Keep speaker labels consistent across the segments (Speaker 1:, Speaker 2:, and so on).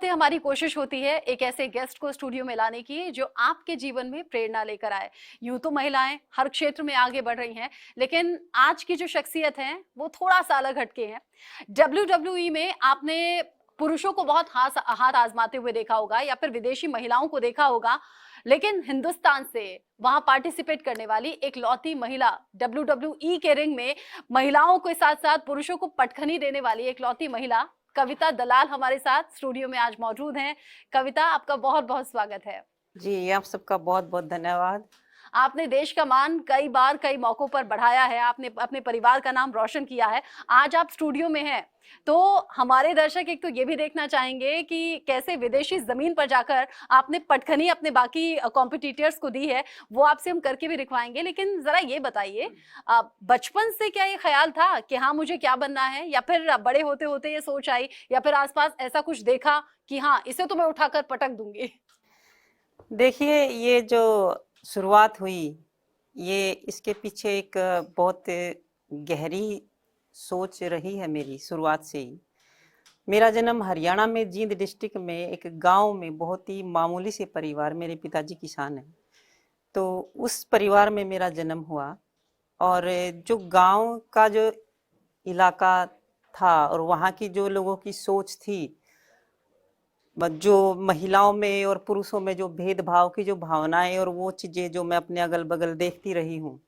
Speaker 1: हफ्ते हमारी कोशिश होती है एक ऐसे गेस्ट को स्टूडियो में लाने की जो आपके जीवन में प्रेरणा लेकर आए। यूं तो महिलाएं हर क्षेत्र में आगे बढ़ रही हैं, लेकिन आज की जो शख्सियत है वो थोड़ा सा अलग हटके हैं। WWE में आपने पुरुषों को बहुत हाथ हाथ आजमाते हुए देखा होगा या फिर विदेशी महिलाओं को देखा होगा, लेकिन हिंदुस्तान से वहां पार्टिसिपेट करने वाली एक लौती महिला, WWE के रिंग में महिलाओं के साथ साथ पुरुषों को पटखनी देने वाली एक लौती महिला कविता दलाल हमारे साथ स्टूडियो में आज मौजूद हैं। कविता, आपका बहुत बहुत स्वागत है।
Speaker 2: जी, आप सबका बहुत-बहुत धन्यवाद।
Speaker 1: आपने देश का मान कई बार कई मौकों पर बढ़ाया है, आपने अपने परिवार का नाम रोशन किया है। आज आप स्टूडियो में हैं, तो हमारे दर्शक एक तो ये भी देखना चाहेंगे कि कैसे विदेशी जमीन पर जाकर आपने पटखनी अपने बाकी कॉम्पिटिटर्स को दी है। वो आपसे हम करके भी दिखवाएंगे, लेकिन जरा ये बताइए, बचपन से क्या ये ख्याल था कि हाँ मुझे क्या बनना है, या फिर बड़े होते होते ये सोच आई, या फिर आसपास ऐसा कुछ देखा कि हाँ इसे तो मैं उठाकर पटक दूंगी?
Speaker 2: देखिए, ये जो शुरुआत हुई, ये इसके पीछे एक बहुत गहरी सोच रही है मेरी शुरुआत से ही। मेरा जन्म हरियाणा में जींद डिस्ट्रिक्ट में एक गांव में बहुत ही मामूली से परिवार, मेरे पिताजी किसान हैं। तो उस परिवार में मेरा जन्म हुआ और जो गांव का जो इलाका था और वहाँ की जो लोगों की सोच थी, जो महिलाओं में और पुरुषों में जो भेदभाव की जो भावनाएं और वो चीजें जो मैं अपने अगल बगल देखती रही हूँ,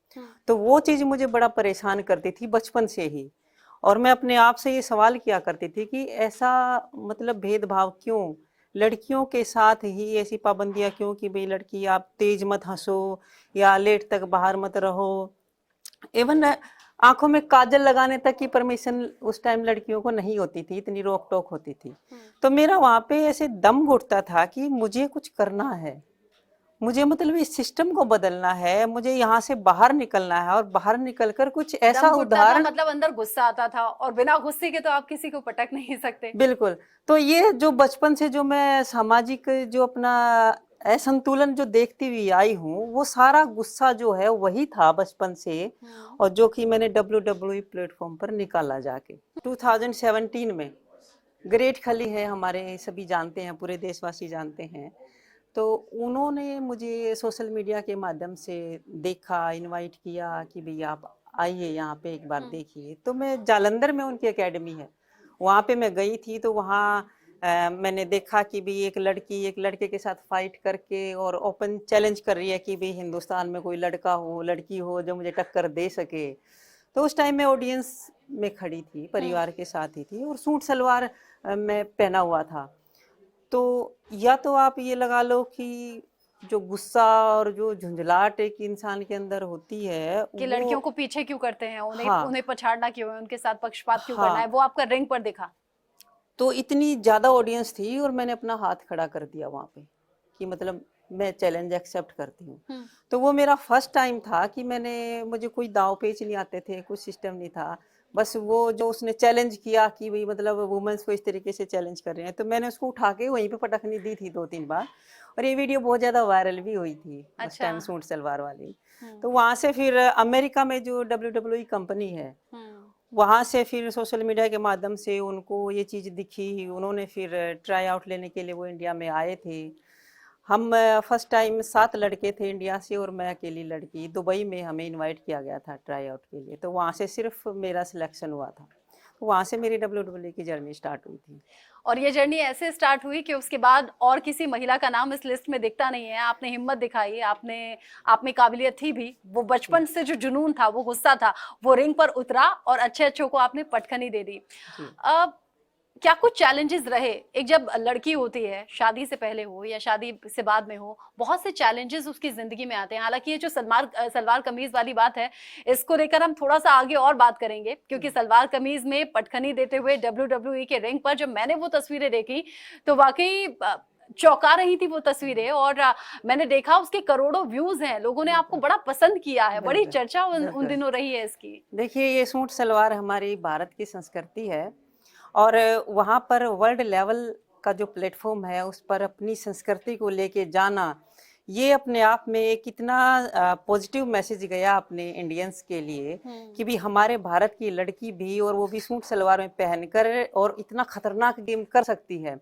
Speaker 2: तो वो चीज मुझे बड़ा परेशान करती थी बचपन से ही। और मैं अपने आप से ये सवाल किया करती थी कि ऐसा मतलब भेदभाव क्यों, लड़कियों के साथ ही ऐसी पाबंदियां क्यों कि भाई लड़की आप तेज मत हंसो या लेट तक बाहर मत रहो। इवन आंखों में काजल लगाने तक की परमिशन उस टाइम लड़कियों को नहीं होती थी, इतनी रोक टोक होती थी। तो मेरा वहां पे ऐसे दम घुटता था कि मुझे कुछ करना है, मुझे मतलब इस सिस्टम को बदलना है, मुझे यहाँ से बाहर निकलना है और बाहर निकलकर कुछ ऐसा
Speaker 1: दम घुटता था
Speaker 2: उदाहरण।
Speaker 1: मतलब अंदर गुस्सा आता था, और बिना गुस्से के तो आप किसी को पटक नहीं सकते।
Speaker 2: बिल्कुल। तो ये जो बचपन से जो मैं सामाजिक जो अपना असंतुलन जो देखती हुई आई हूँ, वो सारा गुस्सा जो है वही था बचपन से, और जो कि मैंने WWE प्लेटफॉर्म पर निकाला जाके 2017 में। ग्रेट खली है, हमारे सभी जानते हैं, पूरे देशवासी जानते हैं। तो उन्होंने मुझे सोशल मीडिया के माध्यम से देखा, इनवाइट किया कि भाई आप आइए यहाँ पे एक बार देखिए। तो मैं जालंधर में उनकी एकेडमी है, वहाँ पे मैं गई थी। तो वहाँ मैंने देखा कि भाई एक लड़की एक लड़के के साथ फाइट करके और ओपन चैलेंज कर रही है कि भाई हिंदुस्तान में कोई लड़का हो लड़की हो जो मुझे टक्कर दे सके। तो उस टाइम मैं ऑडियंस में खड़ी थी, परिवार के साथ ही थी, और सूट सलवार मैं पहना हुआ था। तो या तो आप ये लगा लो कि जो गुस्सा और जो झुंझलाहट एक इंसान के अंदर होती है
Speaker 1: कि
Speaker 2: वो।
Speaker 1: लड़कियों को पीछे क्यों करते हैं, उन्हें
Speaker 2: हाँ,
Speaker 1: उन्हें पछाड़ना क्यों है, उनके साथ पक्षपात क्यों करना है,
Speaker 2: हाँ।
Speaker 1: वो आपका रिंग पर दिखा।
Speaker 2: तो इतनी ज़्यादा ऑडियंस थी और मैंने अपना हाथ खड़ा कर दिया वहाँ पे कि मतलब मैं चैलेंज एक्सेप्ट करती हूँ। तो वो मेरा फर्स्ट टाइम था कि मुझे कोई दाव पेच नहीं आते थे, कुछ सिस्टम नहीं था। बस वो जो उसने चैलेंज किया कि भाई मतलब वुमेन्स को इस तरीके से चैलेंज कर रहे हैं, तो मैंने उसको उठा के वहीं पे पटखनी दी थी 2-3 बार। और ये वीडियो बहुत ज़्यादा वायरल भी हुई थी उस
Speaker 1: अच्छा।
Speaker 2: टाइम, सूट सलवार वाली। तो वहाँ से फिर अमेरिका में जो WWE कंपनी है, वहाँ से फिर सोशल मीडिया के माध्यम से उनको ये चीज़ दिखी, उन्होंने फिर ट्राई आउट लेने के लिए वो इंडिया में आए थे। हम फर्स्ट टाइम 7 लड़के थे इंडिया से और मैं अकेली लड़की। दुबई में हमें इनवाइट किया गया था ट्राई आउट के लिए, तो वहाँ से सिर्फ मेरा सिलेक्शन हुआ था। तो वहाँ से मेरी WWE की जर्नी स्टार्ट हुई थी।
Speaker 1: और ये जर्नी ऐसे स्टार्ट हुई कि उसके बाद और किसी महिला का नाम इस लिस्ट में दिखता नहीं है। आपने हिम्मत दिखाई, आपने आप में काबिलियत थी भी, वो बचपन से जो जुनून था, वो गुस्सा था, वो रिंग पर उतरा और अच्छे अच्छों को आपने पटखनी दे दी।
Speaker 2: जी।
Speaker 1: अब क्या कुछ चैलेंजेस रहे? एक जब लड़की होती है, शादी से पहले हो या शादी से बाद में हो, बहुत से चैलेंजेस उसकी जिंदगी में आते हैं। हालांकि ये जो सलवार कमीज वाली बात है, इसको लेकर हम थोड़ा सा आगे और बात करेंगे, क्योंकि सलवार कमीज में पटखनी देते हुए WWE के रिंग पर जब मैंने वो तस्वीरें देखी, तो वाकई चौंका रही थी वो तस्वीरें। और मैंने देखा उसके करोड़ों व्यूज हैं, लोगों ने आपको बड़ा पसंद किया है, बड़ी
Speaker 2: बिल्कुल,
Speaker 1: चर्चा उन
Speaker 2: बिल्कुल।
Speaker 1: दिनों रही है इसकी।
Speaker 2: देखिए, ये सूट सलवार हमारी भारत की संस्कृति है, और वहाँ पर वर्ल्ड लेवल का जो प्लेटफॉर्म है उस पर अपनी संस्कृति को लेके जाना, ये अपने आप में एक कितना पॉजिटिव मैसेज गया अपने इंडियंस के लिए कि भी हमारे भारत की लड़की भी, और वो भी सूट सलवार में पहनकर, और इतना खतरनाक गेम कर सकती है।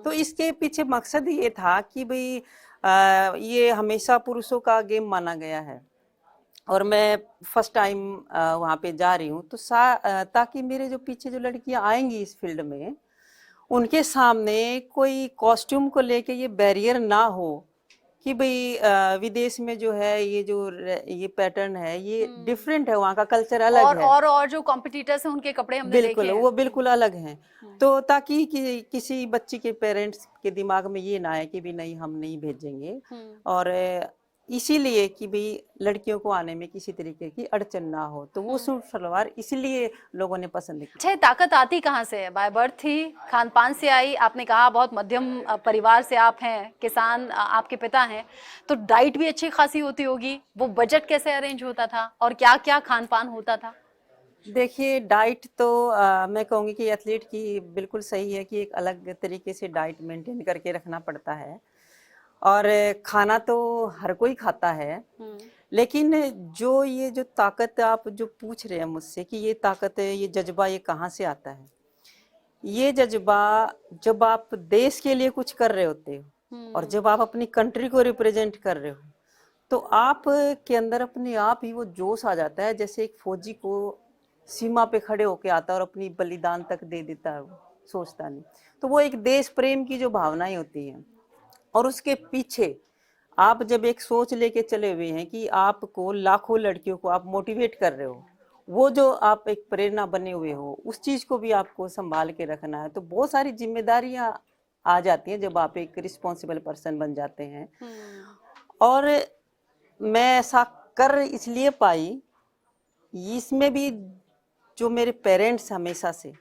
Speaker 2: तो इसके पीछे मकसद ये था कि भाई ये हमेशा पुरुषों का गेम माना गया है, और मैं फर्स्ट टाइम वहाँ पे जा रही हूँ, तो ताकि मेरे जो पीछे जो लड़कियाँ आएंगी इस फील्ड में, उनके सामने कोई कॉस्ट्यूम को लेके ये बैरियर ना हो कि भाई विदेश में जो है ये पैटर्न है, ये डिफरेंट है, वहाँ का कल्चर अलग है।
Speaker 1: और जो कॉम्पिटिटर्स हैं उनके कपड़े हमने
Speaker 2: बिल्कुल,
Speaker 1: देखे हैं।
Speaker 2: वो बिल्कुल अलग हैं। तो ताकि किसी बच्ची के पेरेंट्स के दिमाग में ये ना आए कि भी नहीं, हम नहीं भेजेंगे, और इसीलिए कि भाई लड़कियों को आने में किसी तरीके की अड़चन ना हो, तो वो सूट सलवार इसीलिए लोगों ने पसंद की।
Speaker 1: अच्छा, ये ताकत आती कहाँ से है? बाय बर्थ थी, खान पान से आई? आपने कहा बहुत मध्यम परिवार से आप हैं, किसान आपके पिता हैं, तो डाइट भी अच्छी खासी होती होगी। वो बजट कैसे अरेंज होता था और क्या क्या खान पान होता था?
Speaker 2: देखिए, डाइट तो मैं कहूँगी कि एथलीट की बिल्कुल सही है कि एक अलग तरीके से डाइट मेंटेन करके रखना पड़ता है, और खाना तो हर कोई खाता है। लेकिन ये जो ताकत आप जो पूछ रहे हैं मुझसे कि ये ताकत है, ये जज्बा, ये कहाँ से आता है? ये जज्बा जब आप देश के लिए कुछ कर रहे होते हो, और जब आप अपनी कंट्री को रिप्रेजेंट कर रहे हो, तो आप के अंदर अपने आप ही वो जोश आ जाता है, जैसे एक फौजी को सीमा पे खड़े होके आता है और अपनी बलिदान तक दे देता है, वो सोचता नहीं। तो वो एक देश प्रेम की जो भावनाएं होती हैं, और उसके पीछे आप जब एक सोच लेके चले हुए हैं कि आपको लाखों लड़कियों को आप मोटिवेट कर रहे हो, वो जो आप एक प्रेरणा बने हुए हो, उस चीज को भी आपको संभाल के रखना है। तो बहुत सारी जिम्मेदारियां आ जाती हैं जब आप एक रिस्पॉन्सिबल पर्सन बन जाते हैं। और मैं ऐसा कर इसलिए पाई, इसमें भी जो मेरे पेरेंट्स हमेशा से,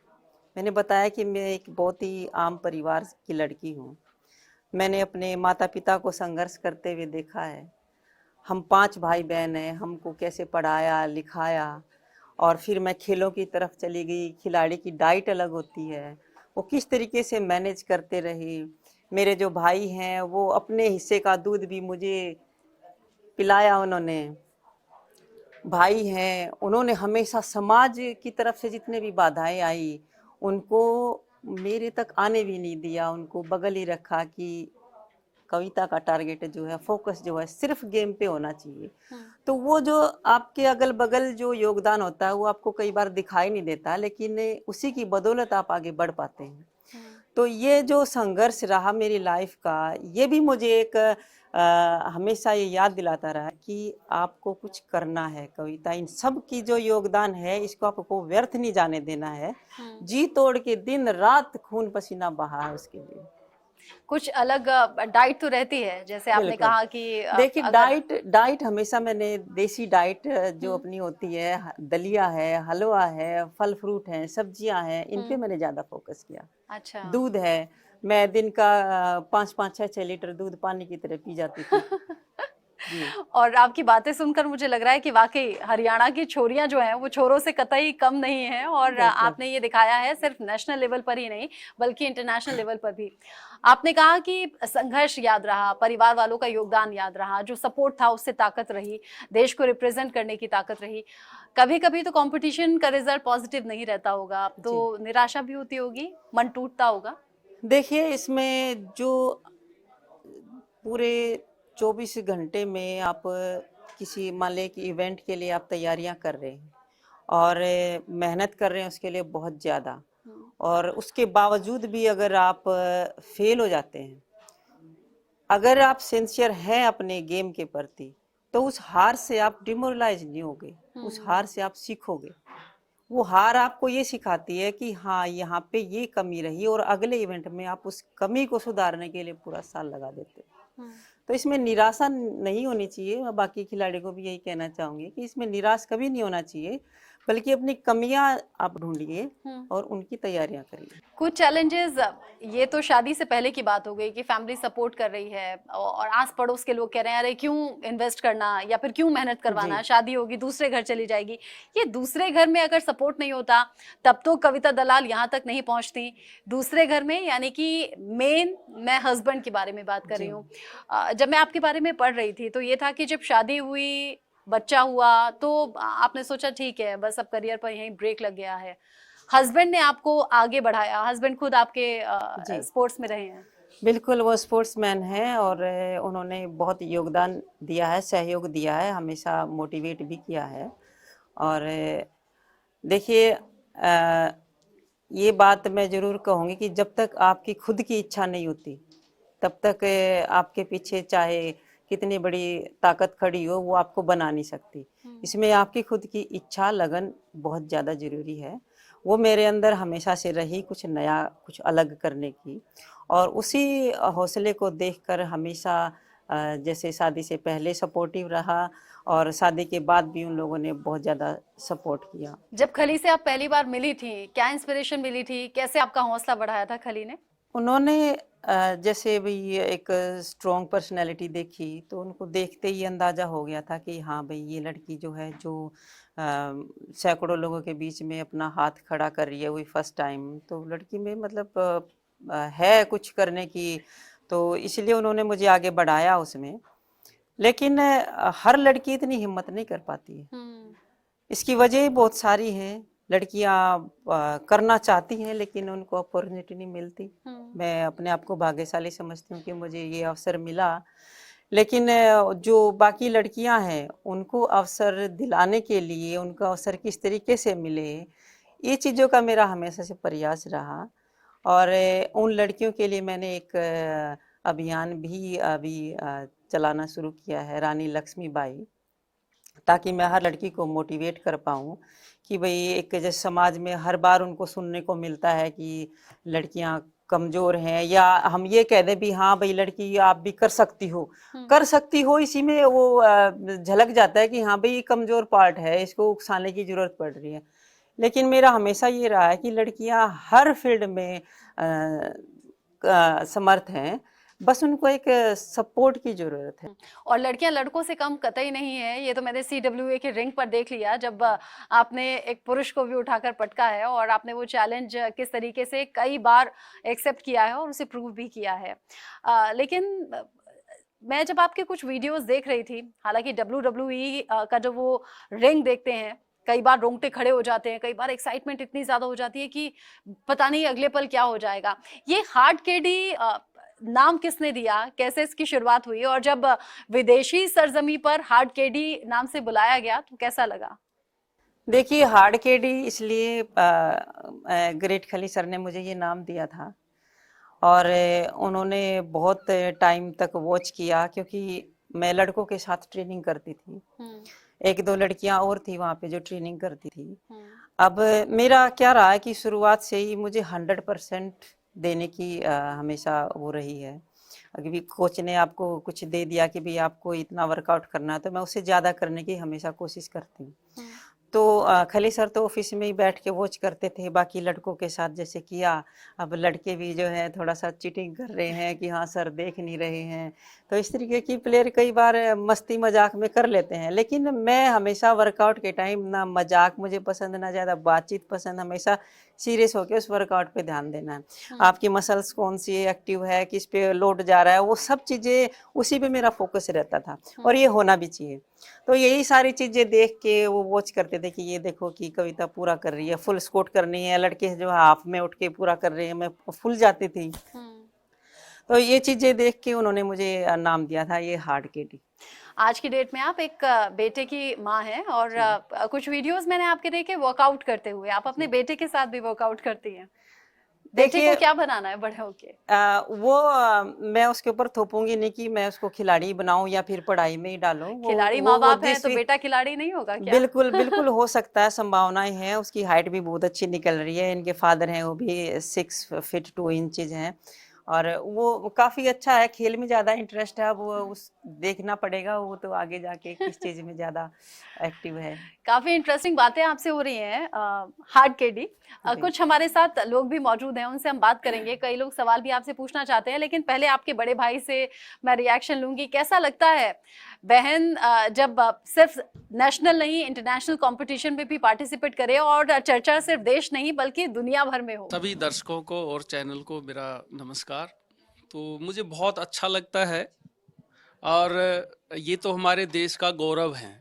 Speaker 2: मैंने बताया कि मैं एक बहुत ही आम परिवार की लड़की हूँ। मैंने अपने माता पिता को संघर्ष करते हुए देखा है। हम 5 भाई बहन हैं, हमको कैसे पढ़ाया लिखाया, और फिर मैं खेलों की तरफ चली गई। खिलाड़ी की डाइट अलग होती है, वो किस तरीके से मैनेज करते रहे। मेरे जो भाई हैं वो अपने हिस्से का दूध भी मुझे पिलाया उन्होंने। भाई हैं, उन्होंने हमेशा समाज की तरफ से जितने भी बाधाएं आई, उनको मेरे तक आने भी नहीं दिया, उनको बगल ही रखा कि कविता का टारगेट जो है, फोकस जो है सिर्फ गेम पे होना चाहिए। तो वो जो आपके अगल बगल जो योगदान होता है वो आपको कई बार दिखाई नहीं देता, लेकिन उसी की बदौलत आप आगे बढ़ पाते हैं। तो ये जो संघर्ष रहा मेरी लाइफ का, ये भी मुझे एक हमेशा ये याद दिलाता रहा कि आपको कुछ करना है। कविता, इन सब की जो योगदान है, इसको आपको व्यर्थ नहीं जाने देना है। जी तोड़ के दिन रात खून पसीना बहा है उसके लिए।
Speaker 1: कुछ अलग डाइट तो रहती है, जैसे आपने
Speaker 2: बिल्कुल।
Speaker 1: कहा कि
Speaker 2: देखिए,
Speaker 1: अगर
Speaker 2: डाइट हमेशा मैंने देसी डाइट जो अपनी होती है, दलिया है, हलवा है, फल फ्रूट हैं, सब्जियां हैं, इन पे मैंने ज्यादा फोकस किया।
Speaker 1: अच्छा।
Speaker 2: दूध है, मैं दिन का 5-5, 6-6 लीटर दूध पानी की तरह पी जाती थी। जी।
Speaker 1: और आपकी बातें सुनकर मुझे लग रहा है कि वाकई हरियाणा की छोरियां जो हैं वो छोरों से कतई कम नहीं हैं, और
Speaker 2: बिल्कुल।
Speaker 1: आपने ये दिखाया है सिर्फ नेशनल लेवल पर ही नहीं बल्कि इंटरनेशनल लेवल पर भी। आपने कहा कि संघर्ष याद रहा, परिवार वालों का योगदान याद रहा, जो सपोर्ट था उससे ताकत रही, देश को रिप्रेजेंट करने की ताकत रही। कभी कभी तो कंपटीशन का रिजल्ट पॉजिटिव नहीं रहता होगा, तो निराशा भी होती होगी, मन टूटता होगा?
Speaker 2: देखिए, इसमें जो पूरे 24 घंटे में आप किसी मान लें कि इवेंट के लिए आप तैयारियां कर रहे हैं, और मेहनत कर रहे हैं उसके लिए बहुत ज़्यादा, और उसके बावजूद भी अगर आप फेल हो जाते हैं, अगर आप सिंसियर हैं अपने गेम के प्रति, तो उस हार से आप डिमोरलाइज नहीं होगे, उस हार से आप सीखोगे। वो हार आपको ये सिखाती है कि हाँ, यहाँ पे ये कमी रही, और अगले इवेंट में आप उस कमी को सुधारने के लिए पूरा साल लगा देते हो। तो इसमें निराशा नहीं होनी चाहिए। मैं बाकी खिलाड़ियों को भी यही कहना चाहूंगी कि इसमें निराश कभी नहीं होना चाहिए। बल्कि अपनी कमियां आप ढूंढिए
Speaker 1: हम्म।
Speaker 2: और उनकी तैयारियां करिए।
Speaker 1: कुछ चैलेंजेस, ये तो शादी से पहले की बात हो गई कि फैमिली सपोर्ट कर रही है और आस पड़ोस के लोग कह रहे हैं अरे क्यों इन्वेस्ट करना या फिर क्यों मेहनत
Speaker 2: जी
Speaker 1: करवाना, शादी होगी दूसरे घर चली जाएगी। ये दूसरे घर में अगर सपोर्ट नहीं होता तब तो कविता दलाल यहाँ तक नहीं पहुँचती। दूसरे घर में यानी कि मेन, मैं हस्बैंड के बारे में बात कर रही
Speaker 2: जी
Speaker 1: हूँ। जब मैं आपके बारे में पढ़ रही थी तो ये था कि जब शादी हुई, बच्चा हुआ, तो आपने सोचा ठीक है बस अब करियर पर यहीं ब्रेक लग गया है। हस्बैंड ने आपको आगे बढ़ाया, हस्बैंड खुद आपके
Speaker 2: जी
Speaker 1: स्पोर्ट्स में रहे हैं।
Speaker 2: बिल्कुल, वो स्पोर्ट्समैन हैं और उन्होंने बहुत योगदान दिया है, सहयोग दिया है, हमेशा मोटिवेट भी किया है। और देखिए ये बात मैं ज़रूर कहूँगी कि जब तक आपकी खुद की इच्छा नहीं होती, तब तक आपके पीछे चाहे कितनी बड़ी ताकत खड़ी हो, वो आपको बना नहीं सकती। इसमें आपकी खुद की इच्छा, लगन बहुत ज़्यादा ज़रूरी है। वो मेरे अंदर हमेशा से रही, कुछ नया, कुछ अलग करने की। और उसी हौसले को देखकर हमेशा जैसे शादी से पहले सपोर्टिव रहा और शादी के बाद भी उन लोगों ने बहुत ज़्यादा सपोर्ट किया।
Speaker 1: जब खली से आप पहली बार मिली थी, क्या इंस्पिरेशन मिली थी, कैसे आपका हौसला बढ़ाया था खली ने?
Speaker 2: उन्होंने जैसे भी एक स्ट्रॉन्ग पर्सनैलिटी देखी तो उनको देखते ही अंदाज़ा हो गया था कि हाँ भाई ये लड़की जो है, जो सैकड़ों लोगों के बीच में अपना हाथ खड़ा कर रही है, वही फर्स्ट टाइम, तो लड़की में मतलब है कुछ करने की। तो इसलिए उन्होंने मुझे आगे बढ़ाया उसमें। लेकिन हर लड़की इतनी हिम्मत नहीं कर पाती है। इसकी वजह बहुत सारी हैं। लड़कियां करना चाहती हैं लेकिन उनको अपॉर्चुनिटी नहीं मिलती। मैं अपने आप को भाग्यशाली समझती हूँ कि मुझे ये अवसर मिला। लेकिन जो बाकी लड़कियां हैं उनको अवसर दिलाने के लिए, उनका अवसर किस तरीके से मिले, ये चीज़ों का मेरा हमेशा से प्रयास रहा। और उन लड़कियों के लिए मैंने एक अभियान भी अभी चलाना शुरू किया है, रानी लक्ष्मीबाई, ताकि मैं हर लड़की को मोटिवेट कर पाऊँ कि भाई एक जैसे समाज में हर बार उनको सुनने को मिलता है कि लड़कियां कमज़ोर हैं, या हम ये कह दें भी हाँ भाई लड़की आप भी कर सकती हो, कर सकती हो, इसी में वो झलक जाता है कि हाँ भाई ये कमज़ोर पार्ट है, इसको उकसाने की ज़रूरत पड़ रही है। लेकिन मेरा हमेशा ये रहा है कि लड़कियां हर फील्ड में समर्थ हैं, बस उनको एक सपोर्ट की ज़रूरत है।
Speaker 1: और लड़कियां लड़कों से कम कतई नहीं है, ये तो मैंने CWA के रिंग पर देख लिया जब आपने एक पुरुष को भी उठाकर पटका है और आपने वो चैलेंज किस तरीके से कई बार एक्सेप्ट किया है और उसे प्रूव भी किया है। लेकिन मैं जब आपके कुछ वीडियोस देख रही थी, हालांकि WWE का जो वो रिंग देखते हैं, कई बार रोंगटे खड़े हो जाते हैं, कई बार एक्साइटमेंट इतनी ज्यादा हो जाती है कि पता नहीं अगले पल क्या हो जाएगा। ये हार्ड केडी नाम किसने दिया, कैसे इसकी शुरुआत हुई, और जब विदेशी सरजमी पर हार्ड केडी नाम से बुलाया गया तो कैसा लगा?
Speaker 2: देखिए हार्ड केडी इसलिए ग्रेट खली सर ने मुझे ये नाम दिया था और उन्होंने बहुत टाइम तक वॉच किया, क्योंकि मैं लड़कों के साथ ट्रेनिंग करती थी। एक दो लड़कियां और थी वहाँ पे जो ट्रेनिंग करती थी। अब मेरा क्या रहा है कि शुरुआत से ही मुझे 100% देने की हमेशा वो रही है। अभी कोच ने आपको कुछ दे दिया कि भाई आपको इतना वर्कआउट करना है, तो मैं उससे ज़्यादा करने की हमेशा कोशिश करती हूँ। तो खली सर तो ऑफिस में ही बैठ के वॉच करते थे, बाकी लड़कों के साथ जैसे किया। अब लड़के भी जो है थोड़ा सा चीटिंग कर रहे हैं कि हाँ सर देख नहीं रहे हैं, तो इस तरीके की प्लेयर कई बार मस्ती मजाक में कर लेते हैं। लेकिन मैं हमेशा वर्कआउट के टाइम ना मजाक मुझे पसंद, ना ज़्यादा बातचीत पसंद, हमेशा सीरियस होकर उस वर्कआउट पे ध्यान देना है। आपकी मसल्स कौन सी एक्टिव है, किस पे लोड जा रहा है, वो सब चीज़ें उसी पे मेरा फोकस रहता था और ये होना भी चाहिए। तो यही सारी चीज़ें देख के वो वॉच करते थे कि ये देखो कि कविता पूरा कर रही है, फुल स्कोट करनी है, लड़के जो हाफ में उठ के पूरा कर रहे हैं, मैं फुल जाती थी। तो ये चीज़ें देख के उन्होंने मुझे नाम दिया था ये हार्ड केडी।
Speaker 1: आज की डेट में आप एक बेटे की माँ हैं और कुछ वीडियोस मैंने आपके देखे वर्कआउट करते हुए, आप अपने बेटे के साथ भी वर्कआउट करती हैं। बेटे को क्या बनाना है बड़े होके?
Speaker 2: मैं उसके ऊपर थोपूंगी नहीं कि मैं उसको खिलाड़ी बनाऊं या फिर पढ़ाई में ही डालूं।
Speaker 1: खिलाड़ी माँ बाप है तो बेटा खिलाड़ी नहीं होगा क्या?
Speaker 2: बिल्कुल बिल्कुल हो सकता है, संभावनाएं हैं। उसकी हाइट भी बहुत अच्छी निकल रही है, इनके फादर हैं वो भी 6 फीट 2 इंचेज हैं और वो काफी अच्छा है, खेल में ज्यादा इंटरेस्ट है। अब वो उस देखना पड़ेगा, वो तो आगे जाके किस चीज में ज्यादा एक्टिव है।
Speaker 1: काफी इंटरेस्टिंग बातें आपसे हो रही हैं हार्ड केडी।
Speaker 2: जी।
Speaker 1: कुछ हमारे साथ लोग भी मौजूद हैं, उनसे हम बात करेंगे। कई लोग सवाल भी आपसे पूछना चाहते हैं, लेकिन पहले आपके बड़े भाई से मैं रिएक्शन लूंगी। कैसा लगता है बहन जब सिर्फ नेशनल नहीं इंटरनेशनल कंपटीशन में भी पार्टिसिपेट करे और चर्चा सिर्फ देश नहीं बल्कि दुनिया भर में हो?
Speaker 3: सभी दर्शकों को और चैनल को मेरा नमस्कार। तो मुझे बहुत अच्छा लगता है, और ये तो हमारे देश का गौरव है।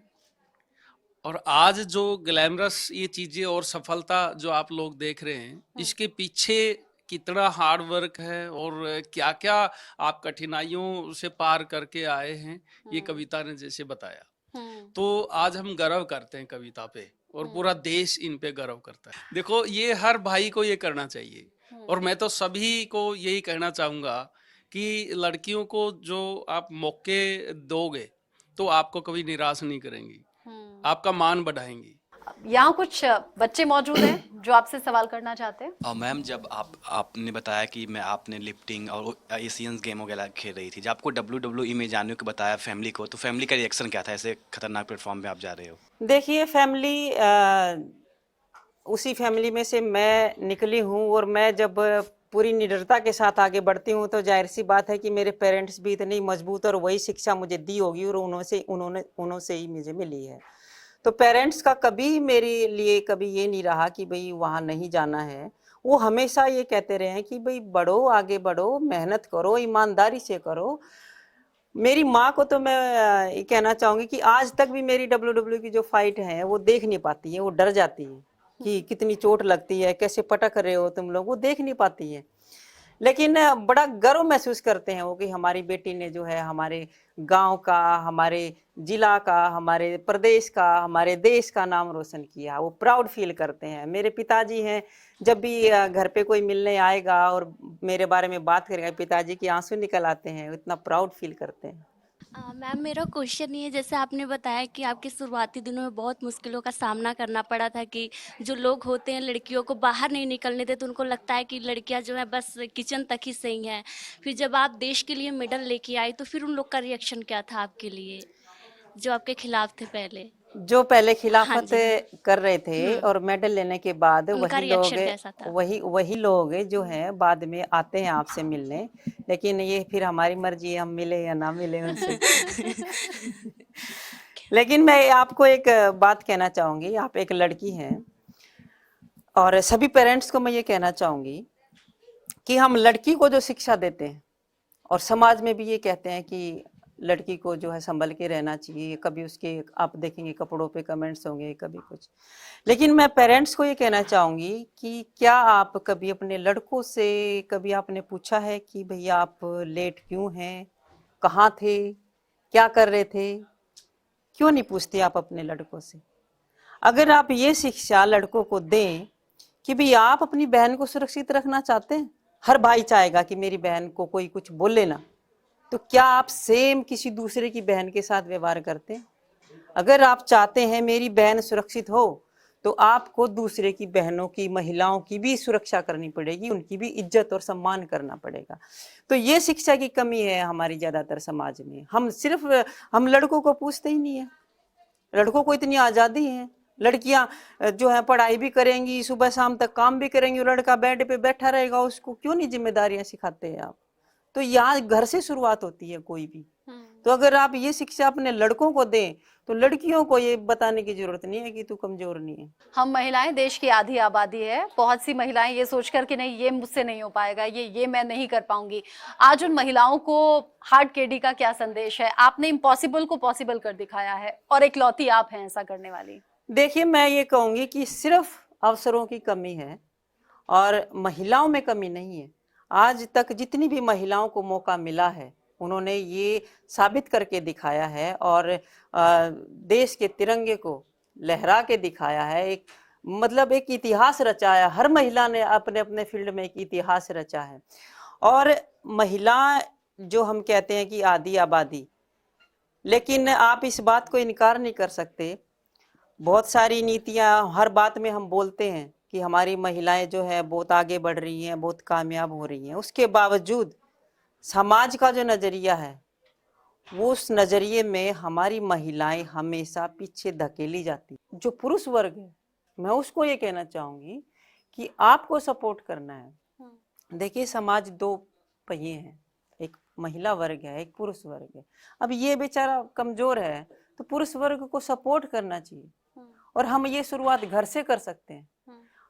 Speaker 3: और आज जो ग्लैमरस ये चीज़ें और सफलता जो आप लोग देख रहे हैं, इसके पीछे कितना हार्ड वर्क है और क्या क्या आप कठिनाइयों से पार करके आए हैं, ये कविता ने जैसे बताया। तो आज हम गर्व करते हैं कविता पे, और पूरा देश इन पे गर्व करता है। देखो, ये हर भाई को ये करना चाहिए, और मैं तो सभी को यही कहना चाहूँगा कि लड़कियों को जो आप मौके दोगे तो आपको कभी निराश नहीं करेंगी, आपका मान बढ़ाएंगी।
Speaker 1: यहाँ कुछ बच्चे मौजूद हैं जो आपसे सवाल करना चाहते हैं।
Speaker 4: और मैम, जब आपने बताया कि आपने लिफ्टिंग और एशियंस गेम वगैरह खेल रही थी, जब आपको WWE में जाने को बताया फैमिली को, तो फैमिली का रिएक्शन क्या था? ऐसे खतरनाक प्लेटफॉर्म पे आप जा रहे हो।
Speaker 2: देखिए, फैमिली उसी फैमिली में से मैं निकली हूँ, और मैं जब पूरी निडरता के साथ आगे बढ़ती हूँ तो जाहिर सी बात है कि मेरे पेरेंट्स भी इतने मजबूत और वही शिक्षा मुझे दी होगी, और उन्होंने ही मुझे मिली है। तो पेरेंट्स का कभी मेरे लिए कभी ये नहीं रहा कि भाई वहाँ नहीं जाना है। वो हमेशा ये कहते रहे हैं कि भाई बढ़ो, आगे बढ़ो, मेहनत करो, ईमानदारी से करो। मेरी माँ को तो मैं ये कहना चाहूँगी कि आज तक भी मेरी WWE की जो फाइट है वो देख नहीं पाती है, वो डर जाती है कि कितनी चोट लगती है, कैसे पटक रहे हो तुम लोग, वो देख नहीं पाती है। लेकिन बड़ा गर्व महसूस करते हैं वो कि हमारी बेटी ने जो है हमारे गांव का, हमारे जिला का, हमारे प्रदेश का, हमारे देश का नाम रोशन किया। वो प्राउड फील करते हैं। मेरे पिताजी हैं, जब भी घर पे कोई मिलने आएगा और मेरे बारे में बात करेगा, पिताजी के आंसू निकल आते हैं, इतना प्राउड फील करते हैं।
Speaker 5: मैम, मेरा क्वेश्चन ये है, जैसे आपने बताया कि आपके शुरुआती दिनों में बहुत मुश्किलों का सामना करना पड़ा था कि जो लोग होते हैं लड़कियों को बाहर नहीं निकलने देते, तो उनको लगता है कि लड़कियां जो है बस किचन तक ही सही हैं। फिर जब आप देश के लिए मेडल लेके आई तो फिर उन लोग का रिएक्शन क्या था आपके लिए, जो आपके खिलाफ थे पहले?
Speaker 2: जो पहले
Speaker 5: हाँ
Speaker 2: खिलाफत
Speaker 5: जी।
Speaker 2: कर रहे थे और मेडल लेने के बाद
Speaker 5: उनका रिएक्शन कैसा था?
Speaker 2: वही लोग जो हैं बाद में आते हैं आपसे मिलने, लेकिन ये फिर हमारी मर्जी है हम मिले या ना मिले उनसे। लेकिन मैं आपको एक बात कहना चाहूंगी, आप एक लड़की हैं, और सभी पेरेंट्स को मैं ये कहना चाहूंगी कि हम लड़की को जो शिक्षा देते हैं, और समाज में भी ये कहते हैं कि लड़की को जो है संभल के रहना चाहिए, कभी उसके आप देखेंगे कपड़ों पे कमेंट्स होंगे, कभी कुछ। लेकिन मैं पेरेंट्स को ये कहना चाहूंगी कि क्या आप कभी अपने लड़कों से कभी आपने पूछा है कि भैया आप लेट क्यों हैं, कहाँ थे, क्या कर रहे थे? क्यों नहीं पूछते आप अपने लड़कों से? अगर आप ये शिक्षा लड़कों को दें कि भाई आप अपनी बहन को सुरक्षित रखना चाहते हैं, हर भाई चाहेगा कि मेरी बहन को कोई कुछ बोले ना, तो क्या आप सेम किसी दूसरे की बहन के साथ व्यवहार करते हैं? अगर आप चाहते हैं मेरी बहन सुरक्षित हो, तो आपको दूसरे की बहनों की, महिलाओं की भी सुरक्षा करनी पड़ेगी, उनकी भी इज्जत और सम्मान करना पड़ेगा। तो ये शिक्षा की कमी है हमारी ज्यादातर समाज में। हम लड़कों को पूछते ही नहीं है। लड़कों को इतनी आजादी है, लड़कियां जो है पढ़ाई भी करेंगी, सुबह शाम तक काम भी करेंगी, लड़का बेड पे बैठा रहेगा, उसको क्यों नहीं जिम्मेदारियां सिखाते हैं आप? तो यहाँ घर से शुरुआत होती है कोई भी। तो अगर आप ये शिक्षा अपने लड़कों को दें तो लड़कियों को ये बताने की जरूरत नहीं है कि तू कमजोर नहीं है।
Speaker 1: हम महिलाएं देश की आधी आबादी है। बहुत सी महिलाएं ये सोचकर कि नहीं ये मुझसे नहीं हो पाएगा, ये मैं नहीं कर पाऊंगी। आज उन महिलाओं को हार्ड केडी का क्या संदेश है? आपने इम्पॉसिबल को पॉसिबल कर दिखाया है और इकलौती आप हैं ऐसा करने वाली।
Speaker 2: देखिए, मैं ये कहूंगी कि सिर्फ अवसरों की कमी है और महिलाओं में कमी नहीं है। आज तक जितनी भी महिलाओं को मौका मिला है उन्होंने ये साबित करके दिखाया है और देश के तिरंगे को लहरा के दिखाया है। एक इतिहास रचा है। हर महिला ने अपने अपने फील्ड में एक इतिहास रचा है। और महिला जो हम कहते हैं कि आधी आबादी, लेकिन आप इस बात को इनकार नहीं कर सकते, बहुत सारी नीतियां, हर बात में हम बोलते हैं कि हमारी महिलाएं जो है बहुत आगे बढ़ रही हैं, बहुत कामयाब हो रही हैं। उसके बावजूद समाज का जो नजरिया है वो उस नजरिए में हमारी महिलाएं हमेशा पीछे धकेली जाती। जो पुरुष वर्ग है मैं उसको ये कहना चाहूंगी कि आपको सपोर्ट करना है। देखिए समाज दो पहिए हैं, एक महिला वर्ग है एक पुरुष वर्ग है। अब ये बेचारा कमजोर है तो पुरुष वर्ग को सपोर्ट करना चाहिए और हम ये शुरुआत घर से कर सकते हैं।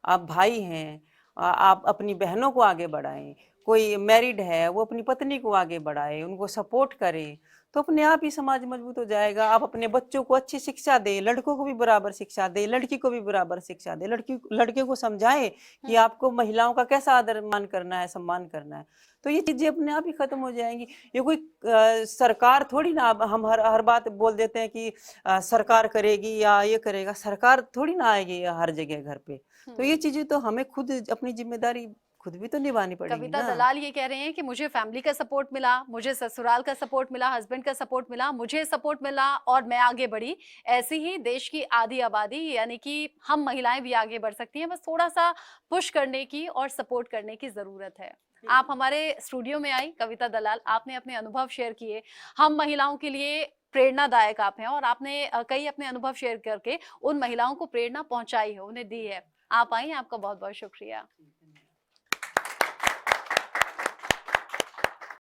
Speaker 2: आप भाई हैं, आप अपनी बहनों को आगे बढ़ाएं, कोई मैरिड है वो अपनी पत्नी को आगे बढ़ाए, उनको सपोर्ट करे, तो अपने आप ही समाज मजबूत हो जाएगा। आप अपने बच्चों को अच्छी शिक्षा दें, लड़कों को भी बराबर शिक्षा दें, लड़की को भी बराबर शिक्षा दें, लड़के को समझाएं कि आपको महिलाओं का कैसा आदर मान करना है, सम्मान करना है, तो ये चीजें अपने आप ही खत्म हो जाएंगी। ये कोई सरकार थोड़ी ना, हम हर बात बोल देते हैं कि सरकार करेगी या ये करेगा, सरकार थोड़ी ना आएगी हर जगह घर पे। तो ये चीजें तो हमें खुद अपनी जिम्मेदारी खुद भी तो निभानी पड़ेगी
Speaker 1: कविता
Speaker 2: ना।
Speaker 1: दलाल ये कह रहे हैं कि मुझे फैमिली का सपोर्ट मिला, मुझे ससुराल का सपोर्ट मिला, हस्बैंड का सपोर्ट मिला, मुझे सपोर्ट मिला और मैं आगे बढ़ी। ऐसी ही देश की आधी आबादी यानी कि हम महिलाएं भी आगे बढ़ सकती हैं, बस थोड़ा सा पुश करने की और सपोर्ट करने की जरूरत है। आप हमारे स्टूडियो में आई कविता दलाल, आपने अपने अनुभव शेयर किए, हम महिलाओं के लिए प्रेरणादायक आप हैं और आपने कई अपने अनुभव शेयर करके उन महिलाओं को प्रेरणा पहुंचाई है, उन्हें दी है। आप आई, आपका बहुत बहुत शुक्रिया।